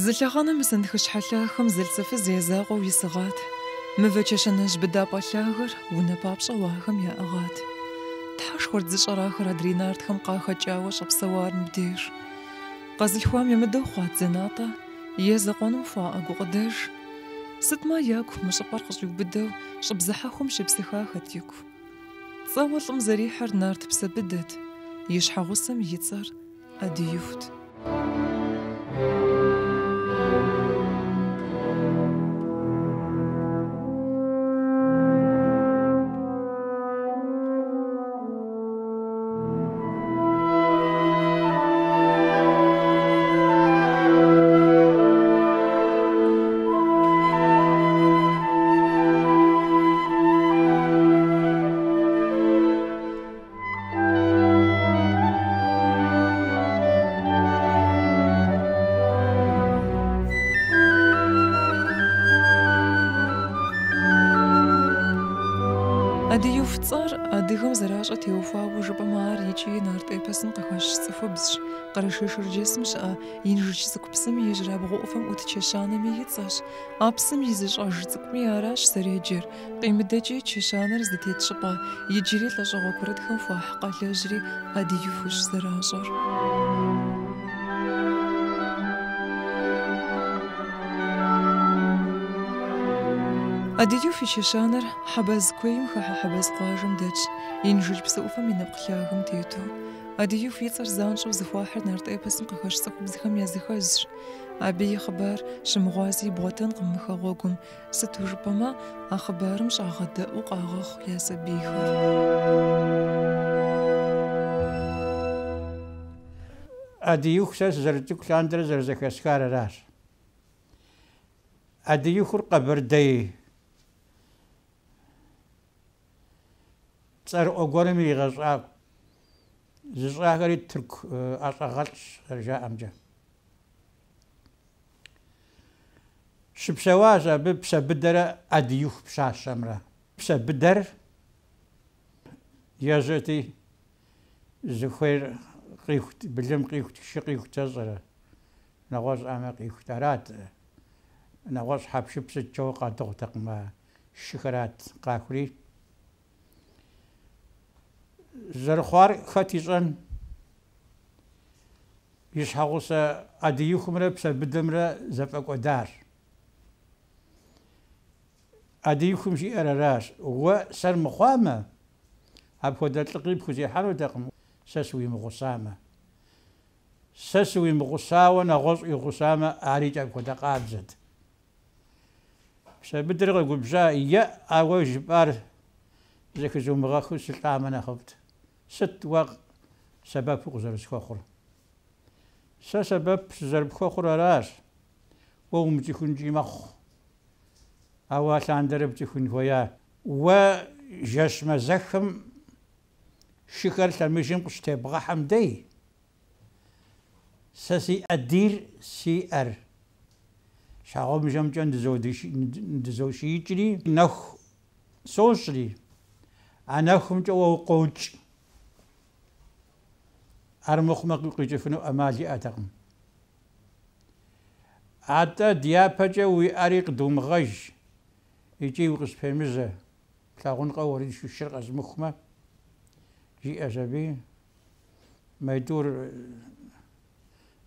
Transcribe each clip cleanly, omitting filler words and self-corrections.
Зылъэгъанэ мысэнтхы шъхьэлъэхэм зэлъзэфы зезагъоу исыгъат. Мывэ чэщэнэжъ быдапӏэ лъагэр унэ папшӏэ уахэм яӏыгъат. Тхьэшхор зышӏэрахэр адрей нартхэм къахэкӏауэ щӏэпсэуар мыбдеж. Къэзылъхуам емыдэу хъуат зэнатӏэ, е зэкъуэным хуаӏэ гукъыдэж. Сытмэ яку мы щӏыпӏэр къыщӏиубыдэу щӏыбзыхьэхум щепсыхахэт ику. Цӏэуэ лӏым зэрихьэр нарт псэбыдэт, и щхьэгъусэм и цӏэр ӏэдиихут. Адыюф цӏэр адыгэм зэращӏэ теухуауэ жыпӏэмэ ар икӏи нарт эпосым къыхэщ цӏыхубзщ. Къэрэшей Шэрджэсым щыӏэ инжыч цӏыкӏу псым и ежьырабгъу ӏуфэм ӏут чэщанэми и цӏэщ. А псым и зыщӏэж цӏыкӏуми аращ сэреджэр. Къимыдэкӏи чэщанэр зытет щӏыпӏэ, иджыри лӏэщӏэгъуэ куэрэдхэм хуахь къэлэжьри адыюфущ зэращӏэр. Адыюф и чэщанэр хьэбэз куейм хыхьэ хьэбэз къуажэм дэтщ, инжыч псы ӏуфэм и нэпкъ лъагэм тету. Адыюф и цӏэр занщӏэу зыхуахьыр нарт эпосым къыхэщ цӏыхубзхэм языхэзщ. Абы и хъыбар щымыгъуази бгъуэтэнкъым мы хэгъуэгум. Сыту жыпӏэмэ, а хъыбарым щӏагъэдэӏуу къагъэхъу я сабийхэр. Адыюх сэ зэрыцӏыкӏу лъандэрэ зэрызэхэсхар аращ. Адыюхур къэбэрдей цӏэрыӏуэ гуэрым иригъэщӏа зыщӏахэри тырку ӏэщӏагъэлӏщ зэрыжаӏэмкӏэ. Щыпсэуащ абы псэбыдэрэ адыюх пщащэмрэ. Псэбыдэр ежьэти зыхуейр къихут, былым къихут, шы къихут щӏэрэ, нэгъуэщӏ ӏэмэ къихут. Арат нэгъуэщӏ хьэпшыпсыкӏэу къадыгъутэкъым а шыхэрат къахури. Зэрыхъуар хэт ищӏэн и щхьэгъусэ адыюхумрэ псэбыдэмрэ зэфӏэкӏуэдащ. Адыюхум жиӏэр аращ: уэ сэр мыхъуамэ, апхуэдэ лӏыкъи пхузехьэнутэкъым сэ сыуимыгъусамэ. Сэ сыуимыгъусауэ нэгъуэщӏ уигъусамэ, арикӏэ апхуэдэ къабзэт. Псэбыдэр къэгубжьа: е, ауэ жыпӏар зэхызумыгъэхыу сылӏамэ нэхъыфӏт. Сыт уэ сэбэпу къызэрысхуэхъур? Сэ сэбэп сызэрыпхуэхъур аращ: уэ умыцӏыхункӏи мэхъу, ауэ лъандэрэ пцӏыхун хуея. Уэ жэщ мэзэхым шыхэр лъэмыжым къыщытебгъэхьэм дей. Сэ си ӏэдийр сиӏэр. Щхьэгъубжэмкӏэ ndызощиикӏри, нэху сощӏри, а нэхумкӏэ уэ укъокӏ. Армыхъумэ къикӏыфыну ӏэмал иӏэтэкъым. Атӏэ дяпэкӏэ уиӏэри къыдумыгъэж икӏи укъыспемыжьэ, плъагъункъэ уэри шыр къэзмыхумэ, жиӏэщ абы. Мэйтӏур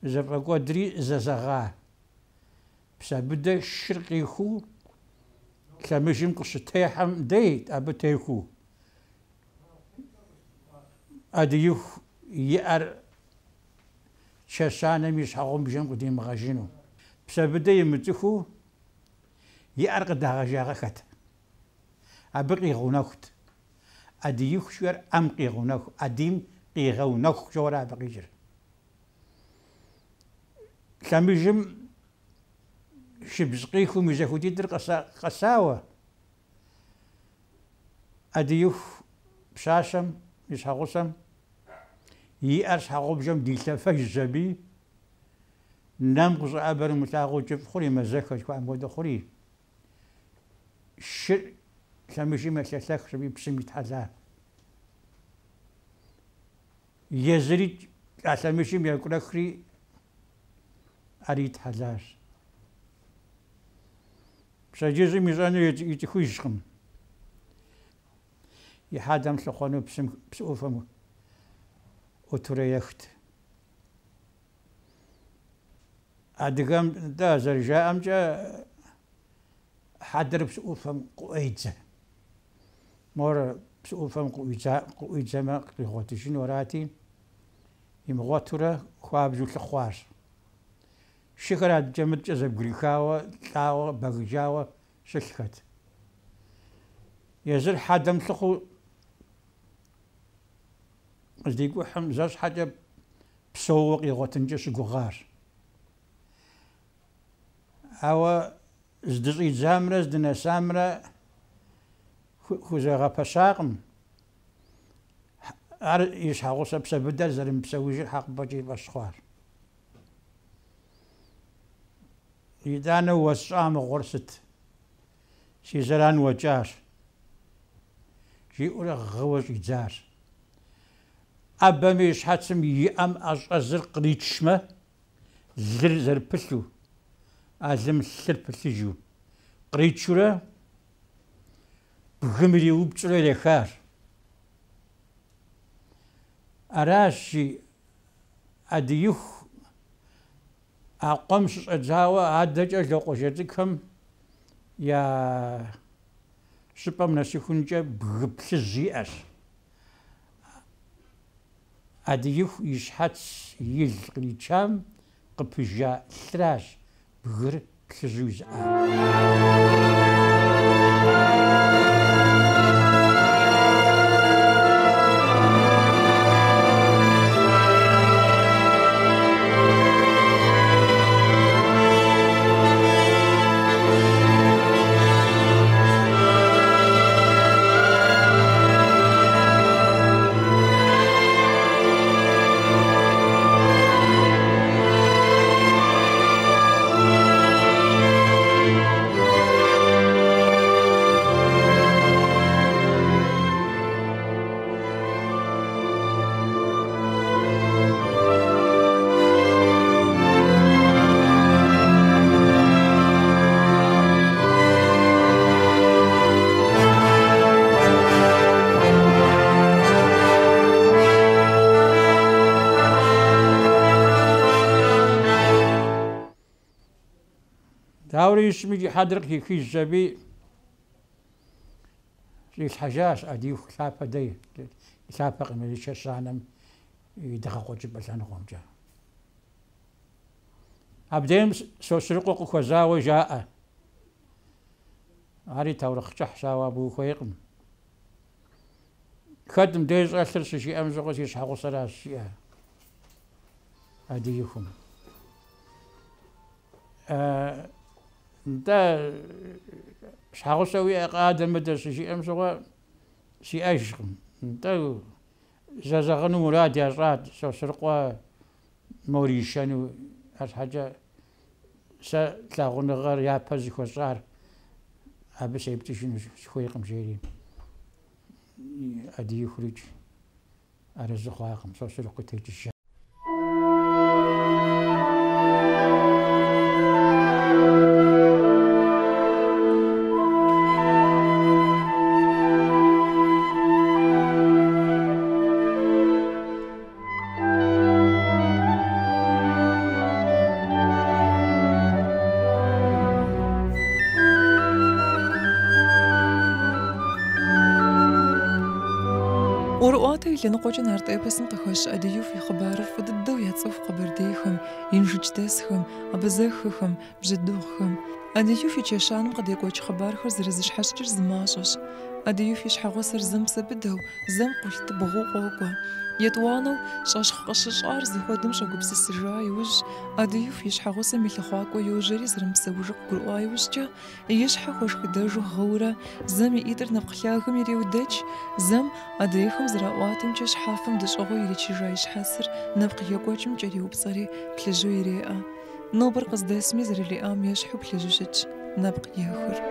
зэфӏэкӏуэдри зэзэгъа. Псэбыдэ шыр къиху лъэмыжым къыщытехьэм дейт абы техуу. Адыюху иӏэр чэщанэм и щхьэгъубжэм къыдимыгъэжыну. Псэбыдэ имыцӏыхуу иӏэр къыдагъэжагъэхэт. Абы къигъунэхут. Адыюху жиӏэр ӏэм къигъунэху, ӏэдийм къигъэунэху жыуэрэ абы къикӏыр. Лъэмыжым шыбз къихум и зэхуэдитӏыр къэсауэ. Адыюху пщащэм и щхьэгъусэм иӏэр щхьэгъубжэм дилъэфэж абы. Нэм къыщӏыӏэбэр умылъагъуу кӏыфӏ хъури, мэзэхэ жыхуаӏэм хуэдэ хъури. Шыр лъэмыжым елъэлъэхщ абы псым итхьэла. Езыри а лъэмыжым екӏурэхри аритхьэлащ. بسجيزي ميزانو يتخويشكم يحادم سخونو بسوفم وتريخت أدقم دا زرجاء أمجا حدر بسوفم قويتزا مور بسوفم قويتزا ما قلغوتشين وراتي يمغوتورا خواب جو تخوار شكرات جمد جزب غريخاوة تاوة بغجاوة شكت يزر حدم سخو ديقو حمزاش حاجة بسوق يغوتنجش غغار أو زدزي زامرة زدنا سامرة خوزاغا بشاقم يشحقو سبسبدا زرم بسويجي الحق بجي بشخوار إذا وسام غرست شي زران وجار شي أولا غوش يجار أبا ميش حاتسم يأم أزر قريتشمة زر بسلو أزم سر بسجو قريتشورا بغمري وبتسلو لخار أراشي أديوخ أقمش أجاوة عدج أجلقوشتكم يا شبام نسيخونجا بغبسجيئش أديوخ يشحت يلقليتشام قبجا ثلاش بغر بسجوز داوري اسمي حضرك يكي الزبي الحجاج أديو ثابة دي ثابة قمة شسانم يدخل جبل سنقوم جا أبدين سوسرقو كوزاوي جاء هاري تورخ شحسا وابو خويقم خدم ديز أثر سشي أمزغو يسحقو سلاسي أديوكم دا شحال سوي قادم مدرسة شي أمسوا شي أشقم دا زازغن مراد يا راد سو سرقوا موريشانو هاد حاجة سا تلاغون غير يا بازي خوصار أبس يبتشين شوي قمشيرين أدي يخرج أرزق واقم سو سرقوا تيجي ورؤاتي اللي نقوش نهارت بس نقخش أديو في خبار فددو يتصف قبرديهم ينجج داسهم أبزاخهم بجدوخهم أديو في تشانم قد يقوش خبار خزرزش حشجر زماشش أديو في شحغو سر زمس بدو زم قلت بغو قوقوا يتوانو شاش خقش أرزي خودم شقبس السراي وج أديو في شحغو سمي لخواكو يوجري زرم سوجق قرواي وججا يشحغ وش قداجو غورة زم يقدر نبقلاهم يريودج زم أديهم زراواتم جش حافم دش أغو يريش رايش حاسر نبقى يقوجم جريو بصري بلجو يريئة نوبر قصد اسمي زر اللي آم يشحو بلجوشج نبقى ياخر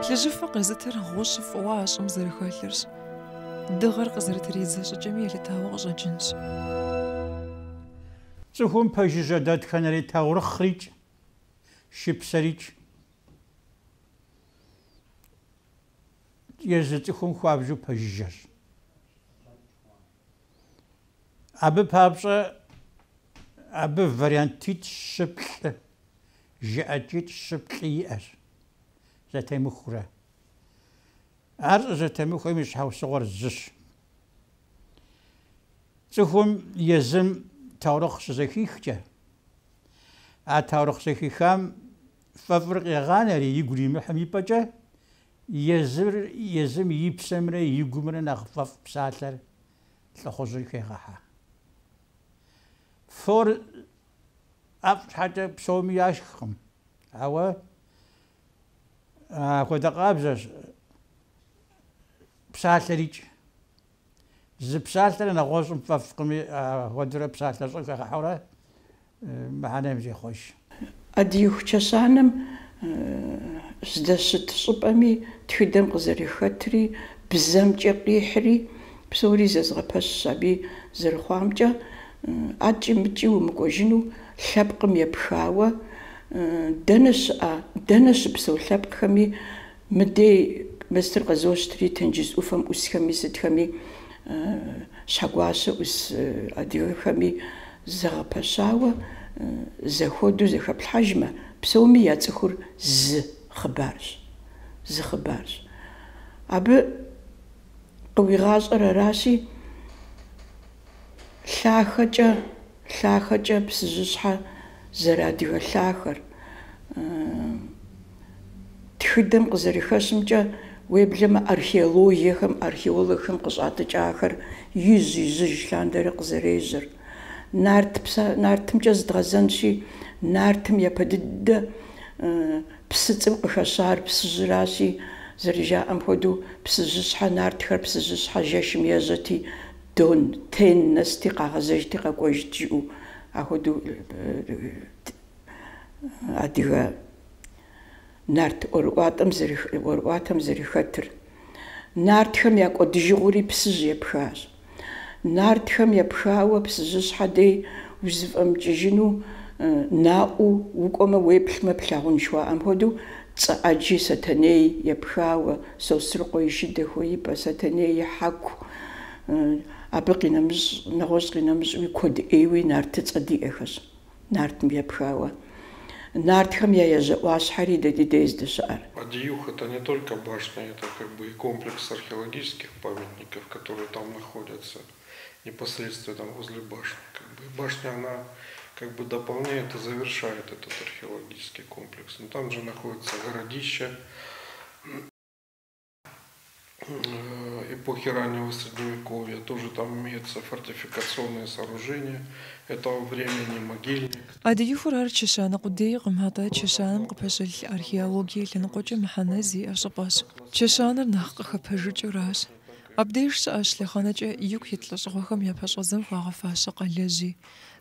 بلجو فقزتر غوش فواشم زر خالرش دغر قزرت ريزاش جميلة تاوغ جنش زخون باجي جداد كان ري تاور خريج شبسريج езыцӏыхум хуабжьу пэжыжьэщ. Абы папщӏэ абы вариантитӏ щыплӏ, жыӏэкӏитӏ щыплӏ иӏэщ, зэтемыхурэ. Ар зэтемыхуэм и щхьэусыгъуэр зыщ. Цӏыхум езым таурыхъ щызэхихкӏэ, а таурыхъ зэхихам фӏэфӏыр къегъанэри игу иримыхьым ипӏэкӏэ, езым и псэмрэ и гумрэ нэхъ фӏэфӏ псалъэр лӏыхъужьыр хегъэхьэ. Фор ӏэфӏ щхьэкӏэ псоми яшхкъым, ауэ апхуэдэ къабзэщ псалъэрикӏ. Зы псалъэр нэгъуэщӏым фӏэфӏкъыми, апхуэдэрэ псалъэ щӏы хэгъэхьэурэ мыхьэнэм зехъуэж. Адыгэ чэщанэм здэщыт щӏыпӏэми тхыдэм къызэрихэтри, бзэмкӏэ къихьри, псори зезгъэпэщщ аби зэрыхъуамкӏэ, ӏэкӏи мыкӏи умыкӏуэжыну лъэпкъым епхауэ, дэнэ щыпсэу лъэпкъхэми мыдей мэзтыр къэзощтри тенджыз ӏуфэм ӏусхэми сытхэми щхьэгуащэ ӏус адыгэхэми зэгъэпэщауэ зэхуэдэу зэхэплъхьэжмэ, псоми яцӏыхур зы хъыбарщ. Абы къыуигъащӏэр аращи, лъахэкӏэ псыжьыщхьэ зэрыадыгэ лъахэр. Тхыдэм къызэрыхэщымкӏэ уеблэмэ археологхэм къыщӏатӏыкӏахэр ижь лъандэрэ къызэрежьэр. Нартымкӏэ зыдгъэзэнщи, нартым япэ дыдэ псыцӏым къыхэщар псыжьыращи, зэрыжаӏэм хуэдэу псыжьыщхьэ нартхэр псыжьыщхьэ жэшым ежьэти, дон, тен нэсти къагъэзэжти къэкӏуэжт жиӏэу, ахуэдэу адыгэ нарт ӏуэрыӏуатэм зэрыхэтыр. Нартхэм я кӏуэдыжыгъури псыжь епхащ. Нартхэм епхауэ псыжьыщхьэ дей узыфӏэмыкӏыжыну, наӏуэу укӏуэмэ уеплъмэ плъагъун жыхуаӏэм хуэдэу, цӏэ ӏэджи Сэтэней епхауэ, Сосрыкъуэ и шыдэ хуеипӏэ, Сэтэней и хьэку, абы нэгъуэщӏ къинэмыщӏуи куэд ӏейуи нартыцӏэ диӏэхэщ, нартым епхауэ. Нартхэм я ежьэӏуащхьэри дэ ди дей здэщыӏэр. Адыюх — это не только башня, это как бы и комплекс археологических памятников, которые там находятся непосредственно возле башни. Башня, она как бы дополняет и завершает этот археологический комплекс. Но там же находится городище эпохи раннего Средневековья, тоже там имеются фортификационные сооружения этого времени, могильник. Адыюхур ар чэщанэ къудей къымхьэтӏэ чэщаным къыпэщылъ археологие лъэныкъуэкӏэ мыхьэнэ зиӏэ щӏыпӏэщ. Чэщаныр нэхъ къыхэпэжыкӏыращ. Абдеж щыӏэщ лъэхъэнэкӏэ игу ит лӏыщӏыгъуэхэм япэщӏэзым хуагъэфащэ къэлэжьи.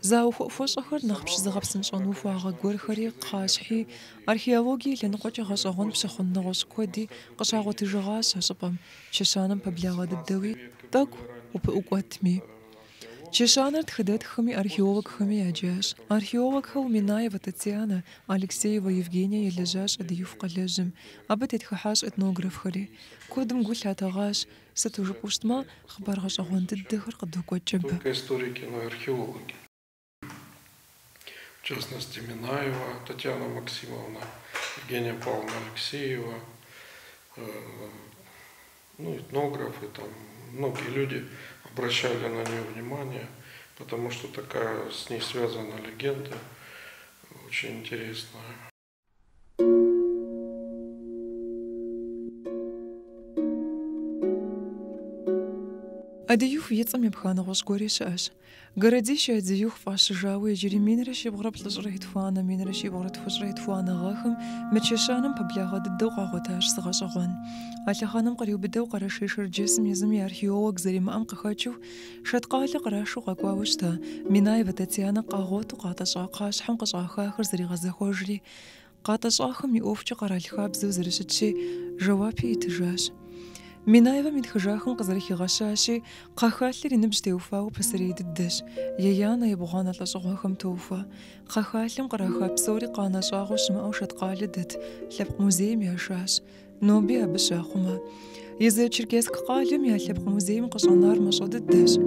Заухуэӏуфэщӏэхэр нэхъ пщызыгъэпсынщӏэну хуагъэ гуэрхэри кхъащхьи, археологие лъэныкъуэкӏэ гъэщӏэгъуэн пщыхъун нэгъуэщӏ куэди къыщагъуэтыжыгъащ а щӏыпӏэм, чэщаным пэблагъэ дыдэуи, тӏэкӏу упыӏукӏуэтми. Чэщаныр тхыдэтхэми археологхэми яджащ. Археологхэу Минаева Татьяна, Алексеева Евгения елэжьащ Адыюф къэлэжьым. Абы тетхыхьащ этнографхэри. Куэдым гу лъатэгъащ, сыту жыпӏэу щытмэ, хъыбар гъэщӏэгъуэн дыдэхэр къыдокӏуэкӏыбы. Только историки, но и археологи. В частности, Минаева Татьяна Максимовна, Евгения Павловна Алексеева, этнографы, там многие люди обращали на нее внимание, потому что такая с ней связана легенда, очень интересная. Адыюх ицӏэм епханэ гъущӏ гуэри щыӏэщ. Городище Адыюх фӏащыжауэ иджыри минрэ щибгъурэ плӏыщӏрэ итхуанэ, минрэ щибгъурэ тхущӏрэ итхуанэ гъэхэм мы чэщаным пэблагъэ дыдэу къагъуэтащ зыгъэщӏэгъуэн. А лъэхъэнэм къриубыдэу Къэрэшей Шэрджэсым езым и археолог зэримыӏэм къыхэкӏыу Шэткъалэ кърашэу къэкӏуауэ щыта. Минаева Татьянэ къагъуэту къатӏэщӏа кхъащхьэм къыщӏахахэр зэригъэзэхуэжри, къатӏэщӏахэм и ӏуэхукӏэ къэрал хабзэу зэрыщытщи, жэуапи итыжащ. Минаева митхыжахэм къызэрыхигъэщащи, кхъэхалъэр и ныбжь теуфауэ пасэрей дыдэщ. Еянэ и бгъуанэ лӏэщӏыгъуэхэм тоуфэ. Кхъэхалъэм къраха псори къанэщӏагъуэу щымыӏэу Шэткъалэ дэт, лъэпкъ музейм яшащ. Ноби абы щахъумэ. Езы Черкесск къалэм я лъэпкъ музейм къыщӏэнар мащӏэ дыдэщ.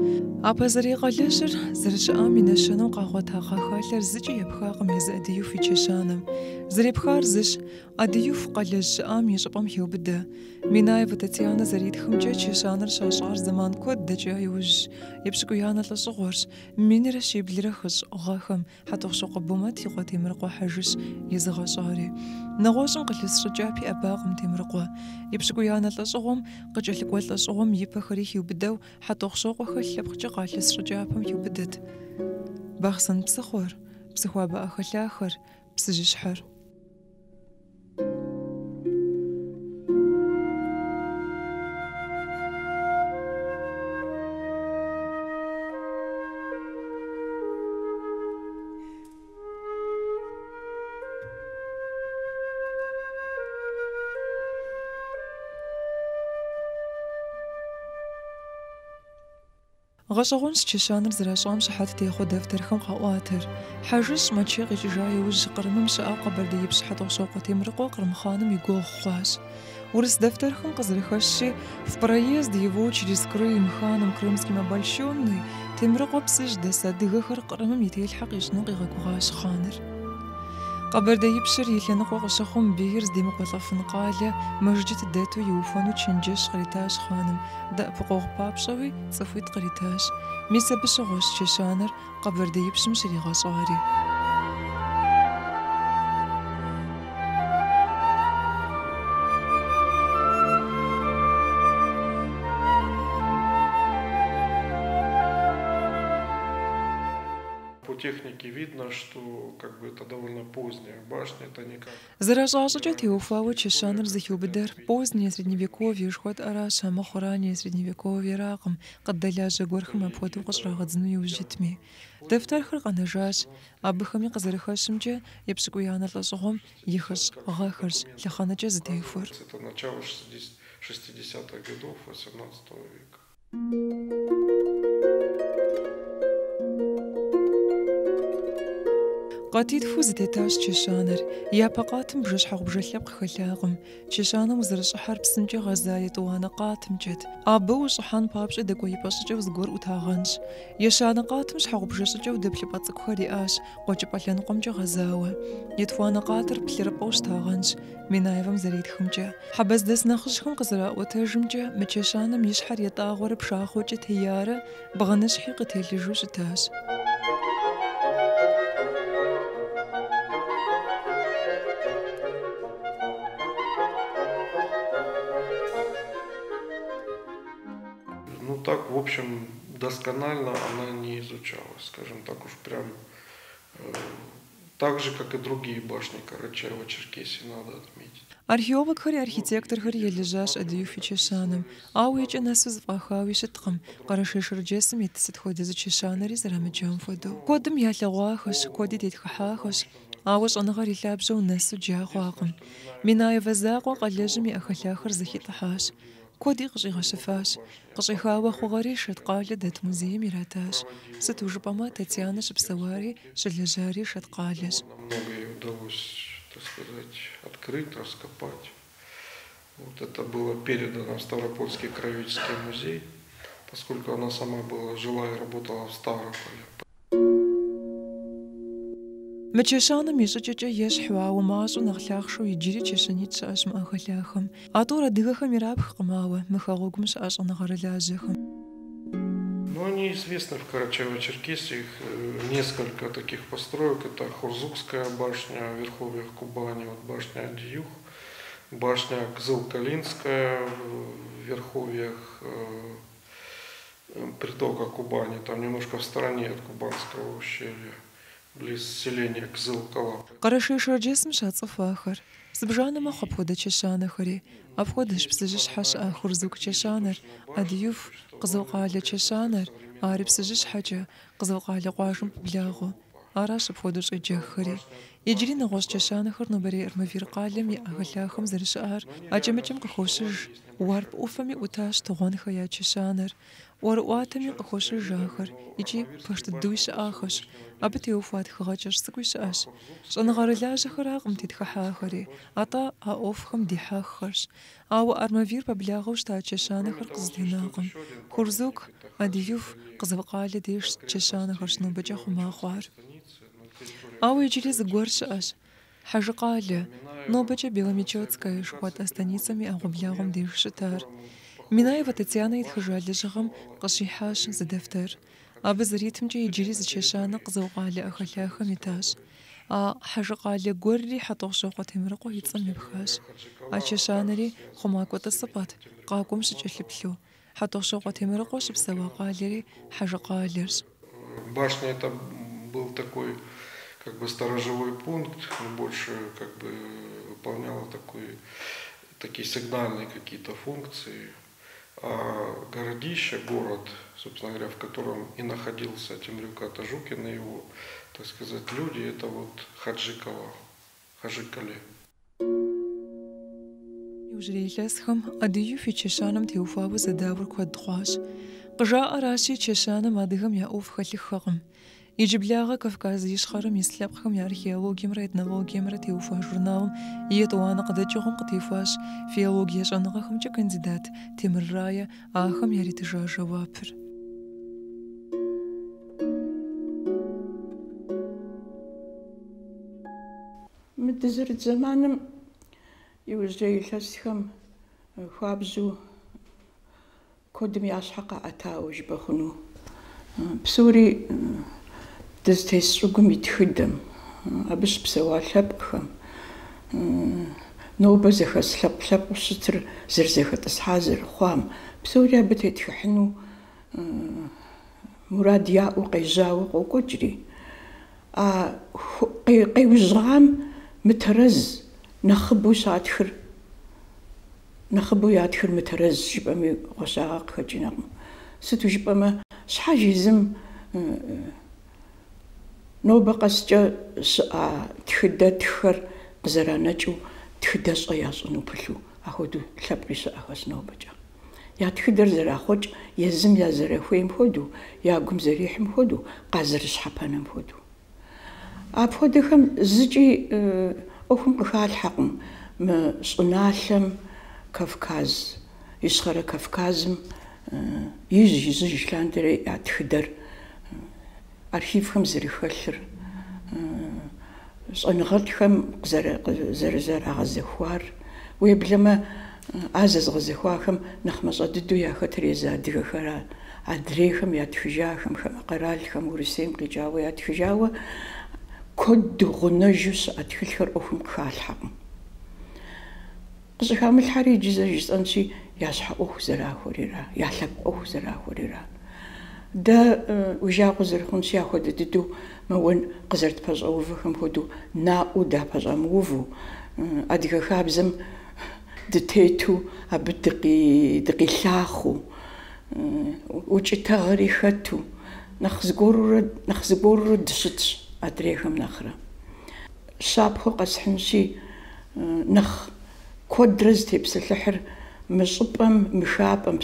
Апэ зэригъэлэжьыр зэрыщыӏам и нэщэнэу къагъуэта кхъахэлъэр зыкӏи епхакъым езы Адыюф и чэщанэм. Зэрепхар зыщ Адыюф къэлэжь щыӏам и щӏыпӏэм хеубыдэ. Минаева Татьяна зэритхымкӏэ чэщанэр щащӏар зэман куэд дэкӏа иужьщ. Епщыкӏуянэ лӏэщӏыгъуэрщ. Минрэ щиблрэ хыщӏ гъэхэм Хьэтӏохъущэ Къэбумэт и къуэ Темыркъуэ хьэжыщ езыгъэщӏари. Нэгъуэщӏым къылъыс щӏыкӏапи ӏэбакъым Темыркъуэ. Епщыкӏуянэ лӏэщӏыгъуэм къыкӏэлъыкӏуэ лӏэщӏыгъуэм и пэхэри хиубыдэу Хьэтӏохъущокъуэхэр лъэпкъкӏэ къалъыс щӏыкӏапэм хиубыдэт. Бахъсэн псыхъуэр, псыхуабэ ӏэхэлъахэр, псыжьыщхьэр. Гъэщӏэгъуэнщ чэщаныр зэращӏам щыхьэт техъуэ дэфтэрхэм къаӏуатэр. Хьэжыщ мэчей къикӏыжа иужь Кърымым щыӏэу Къэбэрдеипщ Хьэтӏохъущокъуэ Темыркъуэ Кърымхъаным и гугъу хъуащ. Урыс дэфтэрхэм къызэрыхэщи, в проезд его через Крым ханом крымским обольщенный Темыркъуэ псыжь дэс адыгэхэр Кърымым и телъхьэ къищӏыну къигъэгугъащ хъаныр. Къэбэрдеипщыр и лъэныкъуэ къыщыхъум бийр здемыкъуэлӏэфын къалэ мэжджыт дэту иуфэну чэнджэщ къритащ хъаным, дэӏэпыкъуэгъу папщӏэуи цӏыхуитӏ къритащ. Мис абы щыгъуэщ чэщанэр Къэбэрдеипщым щригъэщӏари. По технике видно, что как бы это довольно поздняя башня, это не как... Зэращӏащӏэкӏэ теухуауэ чэщаныр зыхиубыдэр позднее средневековье жыхуэтӏэращ, амыхъу раннее средневековьеракъым, къыдэлажьэ гуэрхэм апхуэдэу къыщӏрагъэдзыну иужьытми. Дэфтэрхэр къэнэжащ, абыхэми къызэрыхэщымкӏэ епщыкӏуянэ лӏэщӏыгъуэм и хыщӏ гъэхэрщ лъэхъэнэкӏэ зытехуэр. Это начало 60-х годов 18 века. Къатитху зытетащ чэщанэр. Япэ къатым бжэщхьэгъубжэ лъэпкъ хэлъакъым. Чэщанэм узэрыщӏыхьэр псынкӏэ гъэза етӏуанэ къатымкӏэт. Абы ущӏыхьэн папщӏэ дэкӏуеипӏэ щӏыкӏэу зыгуэр ӏутагъэнщ. Ещанэ къатым щхьэгъубжэ щӏыкӏэу дэплъыпӏэ цӏыкӏухэр иӏащ, къуэкӏыпӏэ лъэныкъуэмкӏэ гъэзауэ. Етӏуанэ къатыр плъырыпӏэу щтагъэнщ, Минаевым зэритхымкӏэ. Хьэбэздэс нэхъыжьхэм къызэраӏуэтэжымкӏэ, мы чэщанэм и щхьэр етӏагъуэрэ пшахъуэкӏэ теярэ бгъэныщхьи къытелыжу щытащ. Ну так, в общем, досконально она не изучалась, скажем так уж прям так же, как и другие башни Карачаево-Черкесии, надо отметить. Археологхэри архитекторхэри елэжьащ Адыюф и чэщанэм, ауэ икӏэ нэсу зыфӏахауи щыткъым, Къэрэшей Шэрджэсым ит сыт хуэдэ зы чэщанэри зэрамыджам хуэдэу. Куэдым ялъэгъуахэщ, куэди тетхыхьахэщ, ауэ щӏэныгъэр и лъабжьэу нэсу джа хъуакъым. Минаевэ закъуэ къэлэжьым и ӏэхэлъахэр зыхитӏыхьащ. Куэди къыщӏигъэщыфащ. Къыщӏихауэ хъугъэри Шэткъалэ дэт музейм иратащ. Сыту жыпӏэмэ, Татьянэ щыпсэуари щылэжьари Шэткъалэщ. Много ей удалось, так сказать, открыть, раскопать. Вот это было передано в Ставропольский краеведческий музей, поскольку она сама жила и работала в Ставрополе. Мы чэщанэм и щӏыкӏэкӏэ ещхь, ауэ мащӏэу нэхъ лъахъшэу иджыри чэщанитӏ щыӏэщ мы ӏэхэлъахэм. Атӏур адыгэхэм ирапхкъым, ауэ мы хэгъуэгум щыӏэ щӏэныгъэрэ лажьэхэм. Ну, они известны в Карачаево-Черкесии, их несколько таких построек. Это Хурзукская башня в верховьях Кубани, вот башня Адыюх, башня Кызыл-Калинская в верховьях притока Кубани, там немножко в стороне от Кубанского ущелья, близ селения Кызыл-Кала. Къэрэшей Шэрджэсым щацӏыхуахэр. Зыбжанэмэ хъуапхуэдэ чэщанэхэри. Апхуэдэщ псыжьыщхьэ щыӏэ Хурзук чэщанэр, Адыюф, Къызылкъалэ чэщанэр, ари псыжьыщхьэкӏэ, Къызылкъалэ къуажэм пыблагъэу. Аращ апхуэдэу щӏеджэххэри. Иджыри нэгъуэщӏ чэщанэхэр Нобэрей Армавир къалэм и ӏэхэлъахэм зэрыщыӏар ӏэкӏэмыкӏэм къыхощыж. Уарп ӏуфэми ӏутащ Тыгъуэнхэ я чэщанэр. ورقواتمي قخوش الجاخر يجي بشت الدويش آخش أبتي وفات خغاجش سكويش آش شأن غارلاج خراقم تتخحاخري عطا أوفخم دي حاخرش أو أرمافير ببلاغوش تا تششان خرق زديناقم خرزوك أديوف قزبقالي ديش تششان خرشنو بجاخو ماخوار أو يجري زغورش آش حاجة قالي نوبجا بيغميچوцкая шхвата станицами агъублягъум деж щытар. Минаева Татьяна итхыжалыжьыгъэм къыщихьащ зы дэфтэр. Абы зэритымкӏэ иджыри зы чэщанэ къызэукъалэ ӏэхэлъахэм итащ. А хьэжэ къалэ гуэрри Хьэтӏохъущокъуэ Темирыкъуэ и цӏэм епхащ. А чэщанэри хъумакӏуэ тӏысыпӏэт, къакӏуэм щыкӏэлъыплъу. Хьэтӏохъущокъуэ Темирыкъуэ щыпсэуа къалэри хьэжэ къалэрщ. Башня это был такой как бы сторожевой пункт, больше как бы выполняла такие сигнальные какие-то функции. А городище, город, собственно говоря, в котором и находился Темрюка Тажукин и его, так сказать, люди, это вот Хаджикова, Хаджикали. Южрилэсхэм адыгеу фи чэщанэм теухуауэ зэдауэр куэд хъуащ. Къыжаӏэращи, чэщанэм адыгэм я ӏуэху хэлъыххэкъым. Иджыблагъэ Кавказ ищхъэрэм ис лъэпкъхэм я археологиемрэ этнологиемрэ теухуа журналым етӏуанэ къыдэкӏыгъуэм къытехуащ филологие щӏэныгъэхэмкӏэ кандидат Темыр Рая ахэм яритыжа жэуапыр. Мы дызэрыт зэманым иужьрей илъэсхэм хуабжьу кодым я щхьэ къаӏэтауэ жыпӏэ хъуну. Псори дызытес щӏыгум и тхыдэм, абы щыпсэуа лъэпкъхэм, нобэ зэхэс лъэпкъ щытыр зэрызэхэтӏысхьа зэрыхъуам, псори абы тетхыхьыну мурад яӏэу къежьауэ къокӏуэкӏри. А къеужьгъам мытэрэз нэхъыбэу щатхыр, нэхъыбэу ятхыр мытэрэз жыпӏэми гъуэщагъэ къыхэкӏынакъым. Сыту жыпӏэмэ, щхьэж езым нобэ къэскӏэ щыӏа тхыдэ-тххэр къызэранэкӏыу тхыдэ щӏэ ящӏыну пылъу ахуэдэу лъэпкъи щыӏэхэщ нобэкӏэ. Я тхыдэр зэрахъуэкӏ езым я зэрахуейм хуэдэу, я гум зэрихьым хуэдэу, къазэрыщхьэпэным хуэдэу. Апхуэдэхэм зыкӏи ӏуэхум къыхалъхьэкъым мы щӏыналъэм Кавказ, ищхъэрэ Кавказым ижь Исландэрэ я тхыдэр архивхэм зэрыхэлъыр, щӏэныгъэлӏхэм зэрызэрагъэзэхуар, уеблэмэ а зэзгъэзэхуахэм нэхъ мащӏэ дыдэу яхэтыр езы адыгэхэра, адрейхэм ятхыжахэм, хамэ къэралхэм, Урысейм къикӏауэ ятхыжауэ куэду гъунэжу щыӏэ тхылъхэр ӏуэхум къыхалъхьэкъым. Къыщӏыхамылъхьэри иджы зэрыжысӏэнщи, я щхьэ ӏуэху зэрахуэрира, я лъэпкъ ӏуэху зэрахуэрира. Дэ ужакъуэ зэрыхъунщи, ахуэдэ дыдэу мэуэн къызэрытпэщӏэувэхэм хуэдэу наӏуэу дапэщӏэмыувэу, адыгэ хабзэм дытету абы дыкъилъахъуэу, укӏытэгъри хэту, нэхъ зыгуэрурэ дыщытщ адрейхэм нэхърэ. Щапхъэу къэсхьынщи, нэхъ куэдрэ зытепсэлъыхьыр мы щӏыпӏэм, мы хапӏэм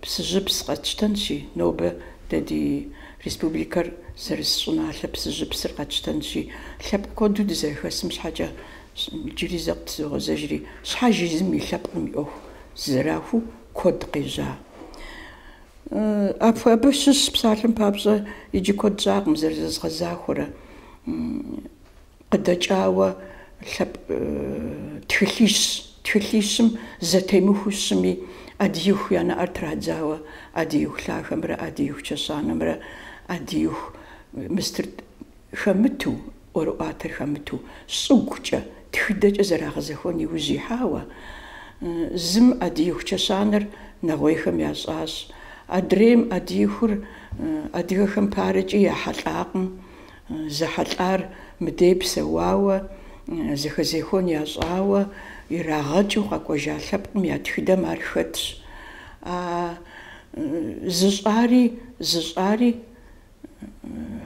псыжьыпс къэтщтэнщи, нобэ дэ ди республикэр зэрыс щӏыналъэ псыжьыпсыр къэтщтэнщи, лъэпкъ куэду дызэхэсым щхьэкӏэ иджыри зэгъу тызогъэзэжри, щхьэж езым и лъэпкъым и ӏуэху зэрахыу куэд къежьа. Абы щыщ псалъэм папщӏэ иджы куэд щӏакъым зэрызэзгъэзахуэрэ, къыдэкӏауэ тхылъищым зэтемыхуу щыми, адыиху я нэӏэр традзауэ, адыиху лъахэмрэ, адыиху чэщанэмрэ, адыиху мыстыр хэмыту, ӏуэрыӏуатэр хэмыту, щӏыгукӏэ, тхыдэкӏэ зэрагъэзэхуэн иужь ихьауэ, зым адыиху чэщанэр нэгъуейхэм ящӏащ, адрейм адыихур адыгэхэм парэкӏи яхьэлӏакъым, зэхьэлӏар мыдей псэуауэ, зэхэзехуэн ящӏауэ, ирагъэкӏыу къэкӏуэжа лъэпкъым я тхыдэм ар хэтщ. Зыщӏари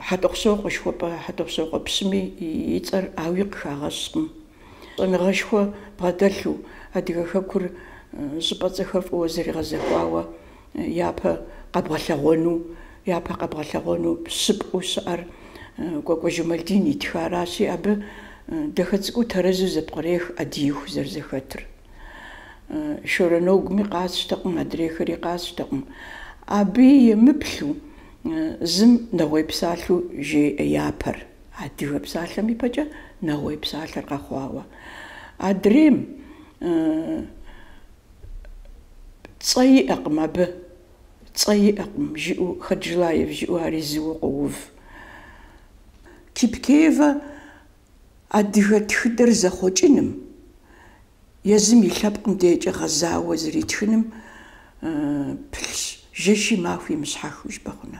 Хьэтӏохъущокъуэ шхуэпӏэ Хьэтӏохъущокъуэ пщыми и цӏэр ауи къыхагъэщӏкъым. Щӏэныгъэшхуэ бгъэдэлъу адыгэ хэкур щӏыпӏэ цӏэхэр фӏыуэ зэригъэзэхуауэ япэ къэбгъэлъэгъуэну щыпӏэу щыӏэр Кӏуэкӏуэ Жумэлдин итхаращи, абы дахэ цӏыкӏуу тэрэзу зэпкъырех ӏэдииху зэрызэхэтыр. Шорэногуми къасщтэкъым, адрейхэри къасщтэкъым. Абы емыплъу зым нэгъуей псалъэу жеӏэ япэр. Адыгэ псалъэм ипэкӏэ нэгъуей псалъэр къэхъуауэ. Адрейм цӏэ иӏэкъым абы, цӏэ иӏэкъым жиӏэу Хаджилаев жиӏэу ари зыуэ къоув. Кипкеева адыгэ тхыдэр зэхъуэкӏыным, езым и лъэпкъым декӏэ гъэзауэ зэритхыным жэщи махуи имыщхьэхыу жыпӏэ хъунэ.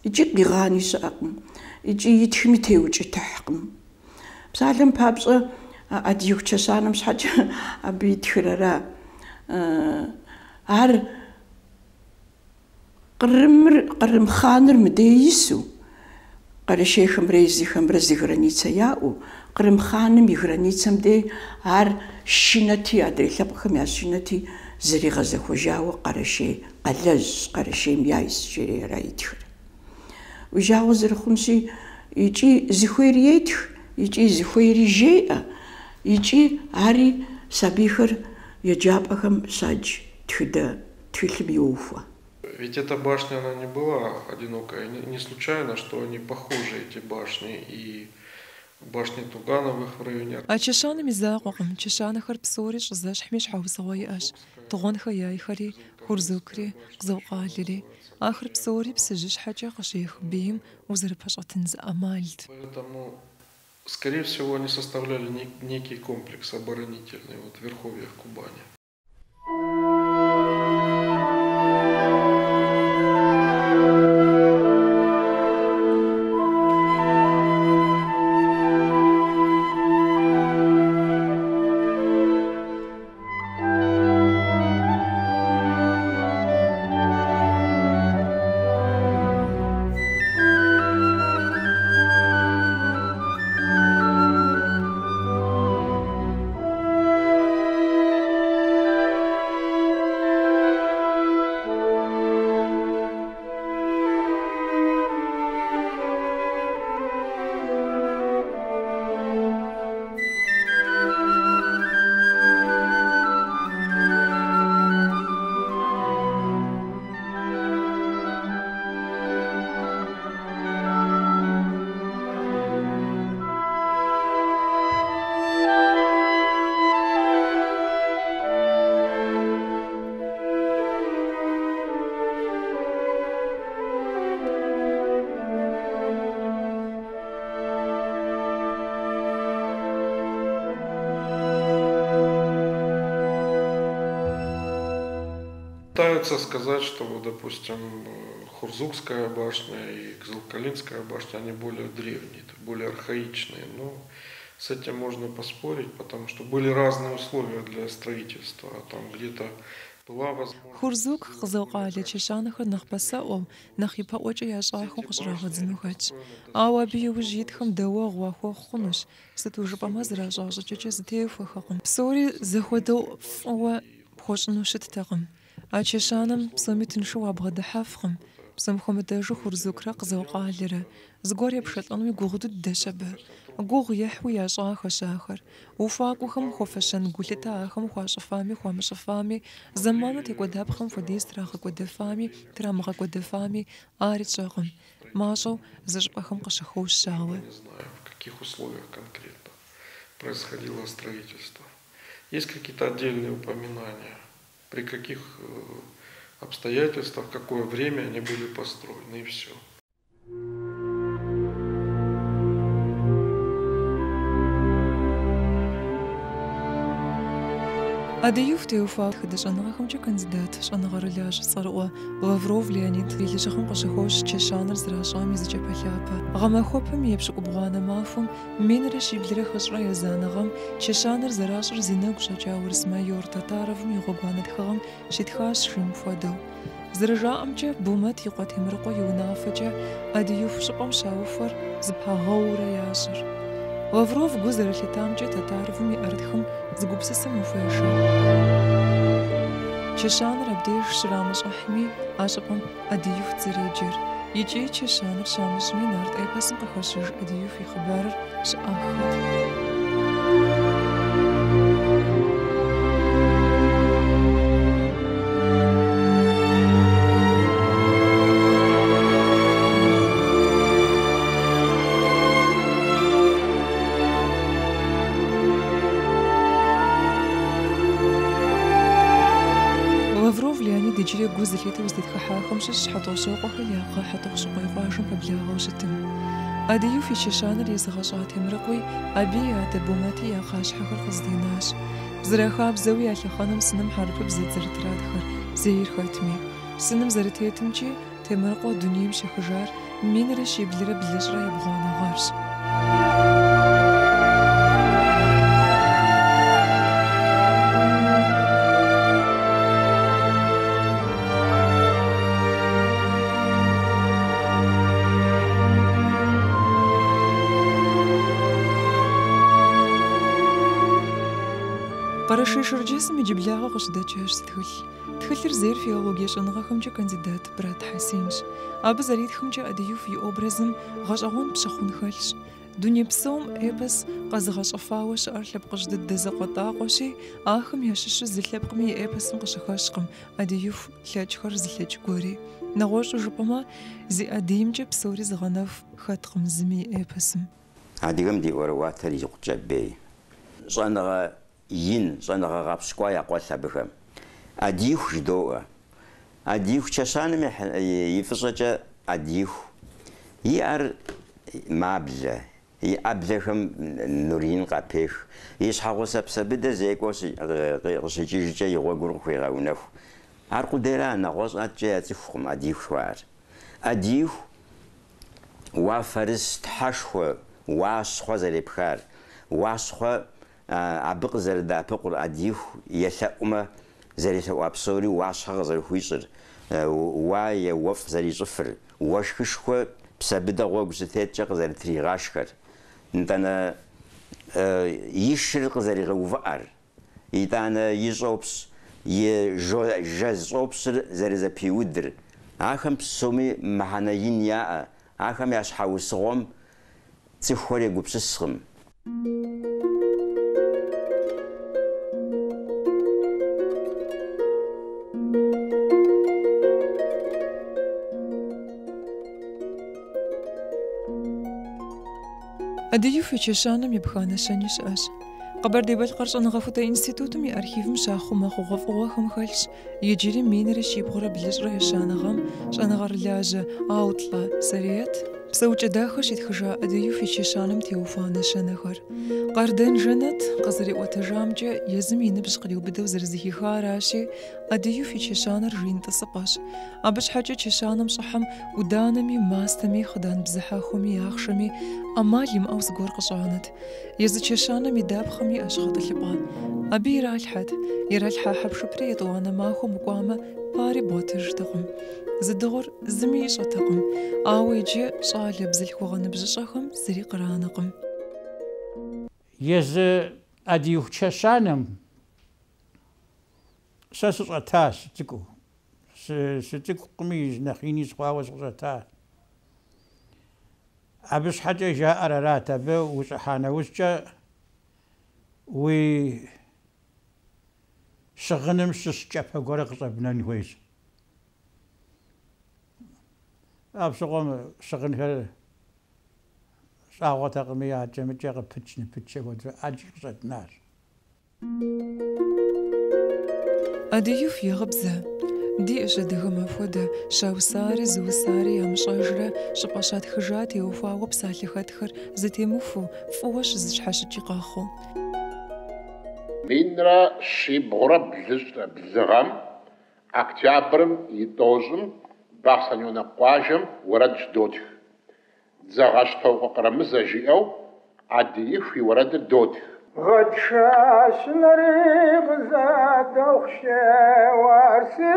Икӏи къигъани щыӏэкъым, икӏи итхми теукӏытыхькъым. Псалъэм папщӏэ ӏэдииху чэщанэм щхьэкӏэ абы итхырара. Ар Кърым-хъаныр мыдей ису, къэрэшейхэмрэ езыхэмрэ зы границэ яӏэу, Кърым-хъаным и границэм дей ар шынэти, адрей лъэпкъхэм я шынэти зэригъэзэхуэжауэ къэрэшейм яйс жери итхыр. Уи жагъуэ зэрыхъунщи, икӏи зыхуейри етх, икӏи зыхуейри жеӏэ, икӏи ари сабийхэр еджапӏэхэм щадж тхылъым йоухуэ. Ведь эта башня, она не была одинокая. Не случайно, что они похожи, эти башни, и башни Тугановых в районе. А чешаным изакъым, чешанэхэр псори щӏызэщхьми щхьэусыгъуэ иӏэщ. Тыгъуэнхэр яйхэри, хурзукри, къызэукъалэри. Ахэр псори псыжьыщхьэкӏэ къыщех бийм узэрыпэщӏэтын зыӏэмалт. Поэтому, скорее всего, они составляли некий комплекс оборонительный в верховьях Кубани. Пытаются сказать, что, допустим, Хурзукская башня и Кызылкалинская башня, они более древние, более архаичные. Но с этим можно поспорить, потому что были разные условия для строительства. Там где-то была возможность... Хурзук Кызылкале чешанэхэр нэхъ бэсэӏуэу, нэхъ ипэӏуэкӏэ ящӏахэу къыщӏрагъэдзыну хэтщ. Ауэ абы иужь итхэм дэуэ гъуахуэ хъунущ. Сыту жыпӏэмэ зэращӏа щӏыкӏэкӏэ зытехуэхэкъым. Псори зэхуэдэу фӏыуэ пхуэщӏыну щыттэкъым. А чешанэм псоми тыншэу абгъэдыхьэфкъым. Псом хуэмыдэжу Хурзукрэ Кызылкалэрэ. Зыгуэр епшэлӏэнуи гугъу дыдэщ абы. Гугъу ехьуи ящӏахэщ ахэр. Уфакӏуэхэм хуэфэщэн гулъытэ ахэм хуащӏыфами, хуамыщӏыфами, зэману текӏуэдапхъэм хуэдиз трагъэкӏуэдэфами, трамыгъэкӏуэдэфами, ари тщӏэкъым. Мащӏэу зы щӏыпӏэхэм къыщыхуощауэ. Не знаю, в каких условиях конкретно происходило строительство. Есть какие-то отдельные упоминания, при каких обстоятельствах, в какое время они были построены, и все. Адыюф Теофал хыдыщӏэныгъэхэмкӏэ кандидат щӏэныгъэрылажьэ цӏэрыӏуэ Лавров Леонид илэжьыгъэм къыщыхуощ чешаныр зэращӏам и зыкӏэпэлъапэ. Гъэмахуэпым и епщыкӏубгъуанэ махуэм минрэ щиблрэ хэщӏрэ езанэгъэм чешаныр зэращӏыр зи нэгу щӏэкӏа урыс майор Татаровым и гъуэгуанэ тхыгъэм щитхащ шхын хуэдэу. Зэрыжаӏэмкӏэ Бумэт и Къуэтемырыкъуэ и унафэкӏэ Адыюф щӏыпӏэм щауфэр зыпагъэурэ ящӏыр. Лавров гу зэрылъытамкӏэ Татаровым и ӏэрытхым зыгупсысым ухуешэ. чешаныр абдеж шрамышахми ашапам адиюф цереджер. Ичи чешаныр шамышми нарт эпасын кахашыж адиюф и хабарыр шахат. دجري جوز اللي توزد كحاكم شش حطوا سوقه ياقا حطوا سوق يقاشم ببلاغه وشتم أديو في ششان يزغشات مرقوي أبي تبوماتي ياقاش حقر قصديناش زرخاب زوي على خانم سنم حرب بزيت زرترات خر زير خاتمي سنم زرتيتمشي تمرقو دنيا بشخجار مين رشي بلرا بلجرا يبغانا غارش قرشيش رجسم يجيب لها قصدتش تخلر زير فيولوجيا شنغا خمجة كانديدات برات حسينش أبا زريد خمجة أديو في أوبرزم غاشغون بشخون خلش دنيا بسوم إبس قاز غاشفاوش أرلب قشد الدزاقوطا قوشي آخم يشش زلب قمي إبس نقشخاشقم أديو لاجخر زلاج قوري نغوش ربما زي أديمجة بسوري زغنف خاتقم زمي إبسم أديهم دي أوروات اللي يقجبي شنغا ين شنغا غابشكوايا قوسابهم أديوه جدوه أديوه تشانم يفصل أديوه يار مابزة يأبزهم نورين قابيش يسحقوا سبسبدة زي كوسي رشيجي يغوغون خويا ونف أرقو ديرا نغوص أتجي أتفهم أديوه شوار أديوه وفرس تحشو واسخو زي بخار واسخو أبقى زي دابقر أديوه يسأوما زي سو أبصوري واسخو زي خويصر واي وف زي صفر واشكشخو بسبب غوغ زتيتشق زي تريغاشكر نتانا يشرق زي غوفار يتانا يزوبس يجزوبس زي بيودر آخم بسومي محانيين يا آخم يشحاو الصغم تخوري قبس الصغم أديو في تشانم يبخانا شانيش أش قبر ديبال قرش أنا غفوتا إنستيتوتم يأرخيف مشاخو ماخو غفوهم خلش يجري مين رش يبغر بلجرا يشانغم شانغر لاجة أوطلا سريت بسوج داخش يتخجا أديو في تشانم تيوفانا شانغر قردن جنت قزري وتجامجة يزم ينبش قليو بدو زرزيهي خاراشي أديو في تشانر رين تصباش أبش حاجة تشانم صحم ودانمي ماستمي خدان بزحاخمي ياخشمي أمالي مأوز غور قشانت يزي تشانم يداب خمي أشخاط اللبان أبي يرالحد يرالحا حب شبري يطوانا ماخو مقوامة باري بوتر تقم زدغور زمي شتقم آويجي شالب زلكوغن بجشاخم زري قرانقم يز أديو تشانم ساسوطاس تكو ستكو قميز نخيني سخواوس غزتا أبس حاجة جاء راتا بو وصحانا وسجا وي شغنم سسجا فقورق صبنان هويس أبسقوم شغن ساغوتا قميات جمجاق بتشن ودر أجيق صد ناس أديو في غبزة دي أشده مفودة شاوساري زوساري يمشاجرة شباشات خجاتي وفاو بسالي خدخر زتي مفو فوش زجحاشتي قاخو مينرا شي بغرب بزغم أكتيابرم يتوزم بحثنيونا قواجم ورد جدودخ زغاش توقع رمزة أو عدي في ورد الدودخ غد شاش نريغ زاد وخشي وارسي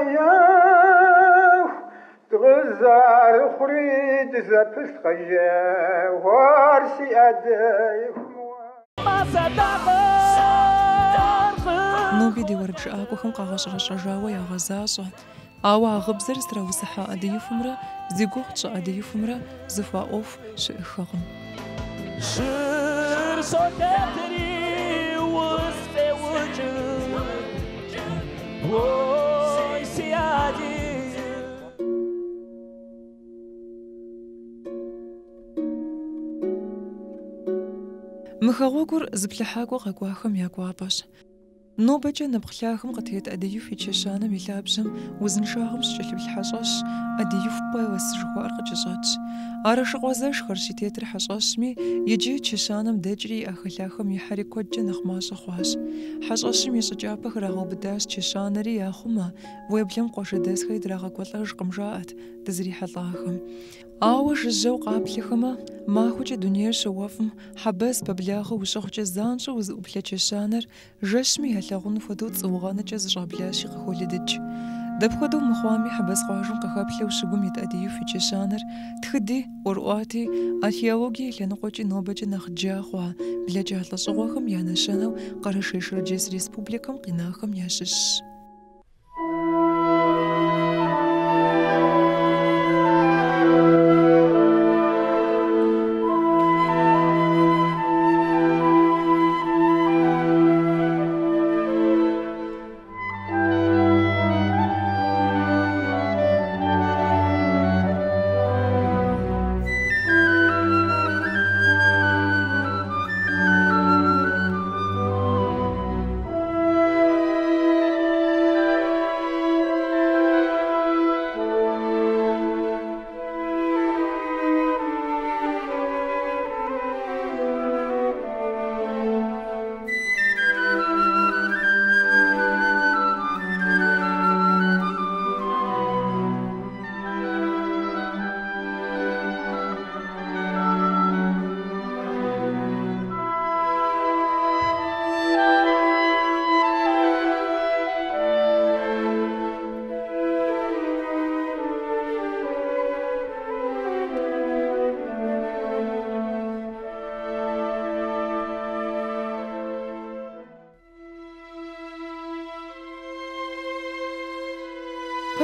عداياف تغزار خريد زبس خجي وارسي عداياف ноби ди ورد شاكوخم قاغشرشجاوه يغزاشو اوا غبزر استراوسحا اديفمرا زيغوخ اديفمرا زفاوف شخخم شر صدقني وصفي وجود وي سيادي مخاغوكور زبلحاكو غاكواخم ياكواباش نوبجا نبخلاخم قتيت أديوف يتشاشانا ميلابجم وزنشاهم شجل بالحشاش أديوف باي وسرخوار قجاج أرشقوزاش خرشيتيتر حشاشمي يجي تشاشانم دجري أخلاخم يحركو جنخ ماشا خواش حشاشم يشجابخ راغو بداش تشاشانري ياخوما ويبلم قوشا داسخي دراغا قوطلاش قمجاعت دزري حلاخم آوش الجو قابلخما ما خوجة دنيا شوافم حبس ببلاغه وشخوجة زانشو وزقبلا تشاشانر جشمي هلاغون فدو تصوغانا جز جابلاشي قخولدج دبخدو مخوامي حبس قواجون قخابلا وشقوم يتأديو في تشاشانر تخدي ورقواتي أرهياوغي لنقوجي نوبجي نخجاخوا بلا جهة لشغوخم يانشانو قرشيش رجيس ريسبوبليكم قناخم ياشش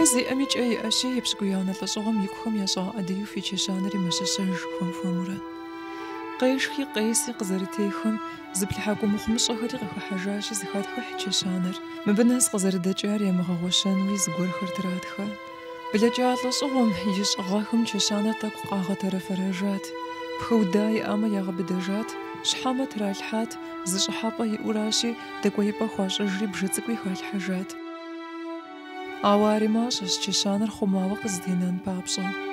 Пэзи амич эй аши епшгуяна лашогам юкхам яша адию фи чешанери машашанж фамфамура. Qayshxi qaysi qızarıteyxım zıplhagu muxmışxari qxahajashi zixatxı hçeşaner. Mebnas qızarıdacar yamağoşan wiz gorxırtratxa. Bilacalışığım yişğaxım çeşaner tak qağa tarafrajat. Pxuday ama yağbidajat. Şhama tralhat zışhapa yurashi dekoyipa xwaşjri bjıtsıkwi xalhajat. Awari maşş çeşaner xumawa qızdinan papşa.